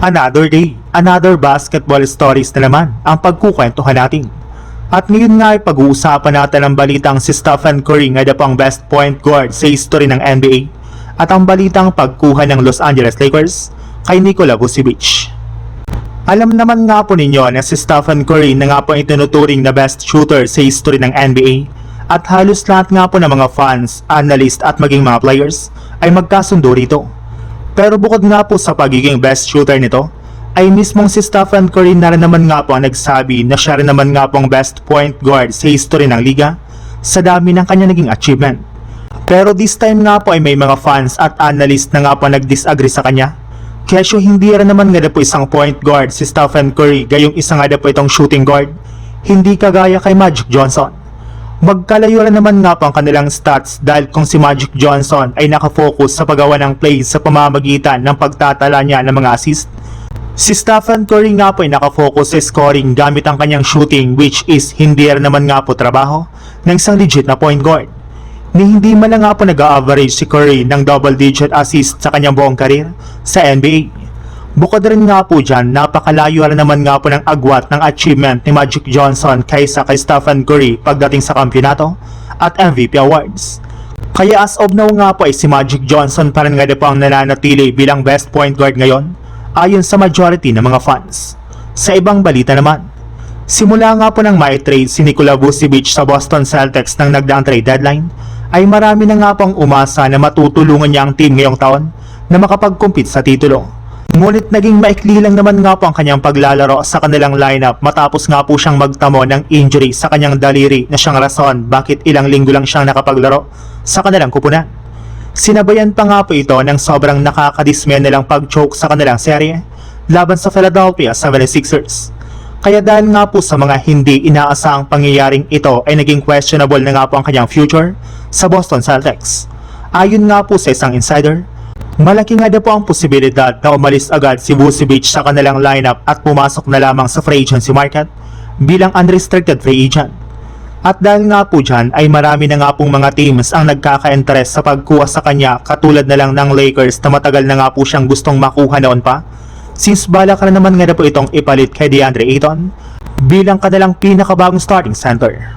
Another day, another basketball stories na naman ang pagkukwentuhan natin. At ngayon nga ay pag-uusapan natin ang balitang si Stephen Curry nga pang best point guard sa history ng NBA at ang balitang pagkuha ng Los Angeles Lakers kay Nikola Vucevic. Alam naman nga po ninyo na si Stephen Curry na nga po itinuturing na best shooter sa history ng NBA at halos lahat nga po ng mga fans, analyst at maging mga players ay magkasundo rito. Pero bukod nga po sa pagiging best shooter nito, ay mismong si Stephen Curry na rin naman nga po ang nagsabi na siya rin naman nga po ang best point guard sa history ng liga sa dami ng kanya naging achievement. Pero this time nga po ay may mga fans at analyst na nga po nag-disagree sa kanya. Kesyo hindi rin naman nga po isang point guard si Stephen Curry gayong isa nga po itong shooting guard, hindi kagaya kay Magic Johnson. Magkalayo rin naman nga po ang kanilang stats dahil kung si Magic Johnson ay nakafocus sa paggawa ng plays sa pamamagitan ng pagtatala niya ng mga assist, si Stephen Curry nga po ay nakafocus sa scoring gamit ang kanyang shooting which is hindi rin naman nga po trabaho ng isang legit na point guard. Ni hindi man lang nga po nag-average si Curry ng double-digit assist sa kanyang buong karir sa NBA. Bukod rin nga po dyan, napakalayo rin naman nga po ng agwat ng achievement ni Magic Johnson kaysa kay Stephen Curry pagdating sa kampyonato at MVP awards. Kaya as of now nga po ay si Magic Johnson pa rin nga po ang nananatili bilang best point guard ngayon ayon sa majority ng mga fans. Sa ibang balita naman, simula nga po nang mai-trade si Nikola Vucevic sa Boston Celtics ng nagdaang trade deadline, ay marami na nga pong umasa na matutulungan niya ang team ngayong taon na makapag-compete sa titulo. Ngunit naging maikli lang naman nga po ang kanyang paglalaro sa kanilang lineup matapos nga po siyang magtamo ng injury sa kanyang daliri na siyang rason bakit ilang linggo lang siyang nakapaglaro sa kanilang kupunan. Sinabayan pa nga po ito ng sobrang nakakadismaya nilang pag-choke sa kanilang serye laban sa Philadelphia 76ers. Kaya dahil nga po sa mga hindi inaasahang pangyayaring ito ay naging questionable na nga po ang kanyang future sa Boston Celtics. Ayon nga po sa isang insider, malaki nga po ang posibilidad na umalis agad si Vucevic sa kanilang lineup at pumasok na lamang sa free agency market bilang unrestricted free agent. At dahil nga po dyan ay marami na nga pong mga teams ang nagkaka-interest sa pagkuha sa kanya katulad na lang ng Lakers na matagal na nga po siyang gustong makuha noon pa since balak na naman nga po itong ipalit kay DeAndre Ayton bilang kanilang pinakabagong starting center.